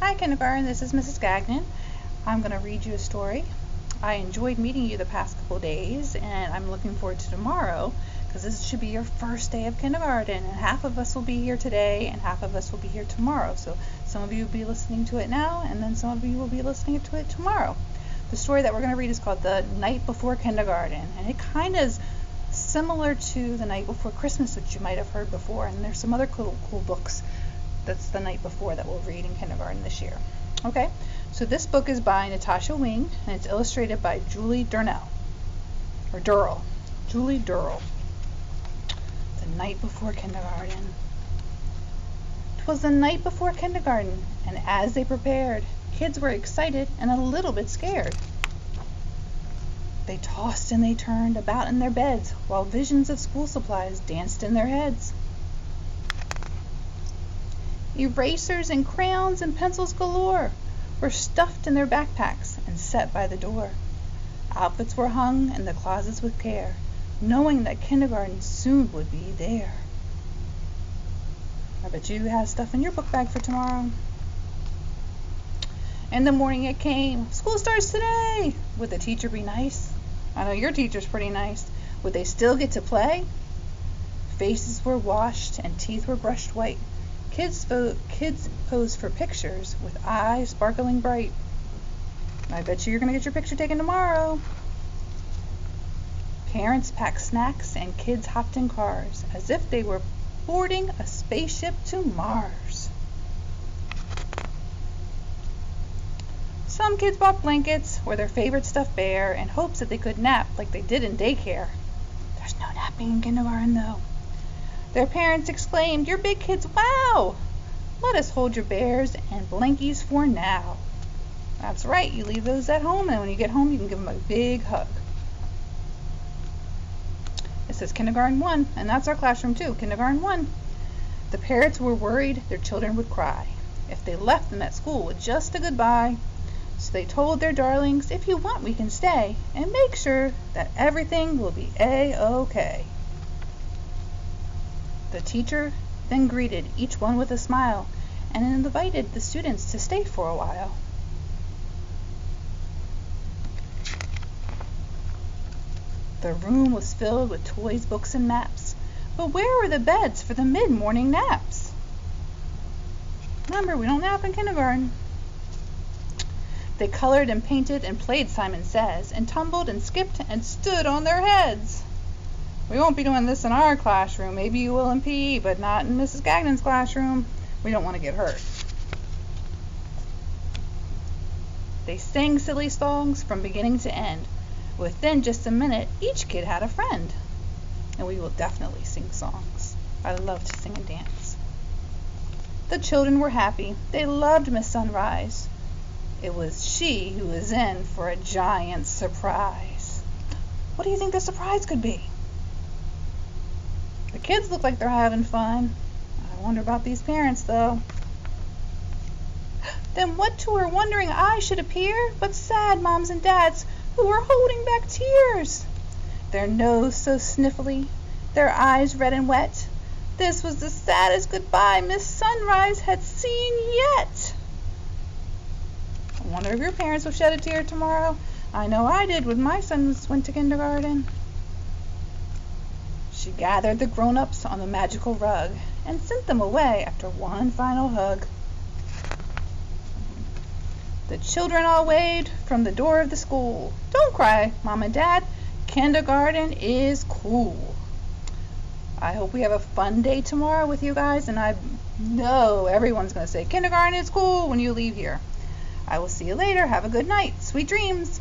Hi kindergarten, this is Mrs. Gagnon. I'm going to read you a story. I enjoyed meeting you the past couple days and I'm looking forward to tomorrow because this should be your first day of kindergarten, and half of us will be here today and half of us will be here tomorrow. So some of you will be listening to it now and then some of you will be listening to it tomorrow. The story that we're going to read is called The Night Before Kindergarten, and it kind of is similar to The Night Before Christmas, which you might have heard before, and there's some other cool books that's the night before that we'll read in kindergarten this year. Okay, so this book is by Natasha Wing and it's illustrated by Julie Durrell. Julie Durrell. The Night Before Kindergarten. 'Twas the night before kindergarten, and as they prepared, kids were excited and a little bit scared. They tossed and they turned about in their beds while visions of school supplies danced in their heads. Erasers and crayons and pencils galore were stuffed in their backpacks and set by the door. Outfits were hung in the closets with care, knowing that kindergarten soon would be there. I bet you have stuff in your book bag for tomorrow. In the morning it came. School starts today. Would the teacher be nice? I know your teacher's pretty nice. Would they still get to play? Faces were washed and teeth were brushed white. Kids posed for pictures with eyes sparkling bright. I bet you're going to get your picture taken tomorrow. Parents packed snacks and kids hopped in cars as if they were boarding a spaceship to Mars. Some kids bought blankets or their favorite stuffed bear in hopes that they could nap like they did in daycare. There's no napping in kindergarten though. Their parents exclaimed, "You're big kids, wow! Let us hold your bears and blankies for now." That's right, you leave those at home, and when you get home, you can give them a big hug. It says Kindergarten 1, and that's our classroom too, Kindergarten 1. The parents were worried their children would cry if they left them at school with just a goodbye. So they told their darlings, "If you want, we can stay, and make sure that everything will be A-OK." The teacher then greeted each one with a smile and invited the students to stay for a while. The room was filled with toys, books, and maps, but where were the beds for the mid-morning naps? Remember, we don't nap in kindergarten. They colored and painted and played Simon Says, and tumbled and skipped and stood on their heads. We won't be doing this in our classroom. Maybe you will in PE, but not in Mrs. Gagnon's classroom. We don't want to get hurt. They sang silly songs from beginning to end. Within just a minute, each kid had a friend. And we will definitely sing songs. I love to sing and dance. The children were happy. They loved Miss Sunrise. It was she who was in for a giant surprise. What do you think the surprise could be? The kids look like they're having fun. I wonder about these parents, though. Then what to her wondering eyes should appear but sad moms and dads who were holding back tears? Their nose so sniffly, their eyes red and wet. This was the saddest goodbye Miss Sunrise had seen yet. I wonder if your parents will shed a tear tomorrow. I know I did when my sons went to kindergarten. She gathered the grown-ups on the magical rug and sent them away after one final hug. The children all waved from the door of the school. Don't cry, Mom and Dad. Kindergarten is cool. I hope we have a fun day tomorrow with you guys, and I know everyone's going to say kindergarten is cool when you leave here. I will see you later. Have a good night. Sweet dreams.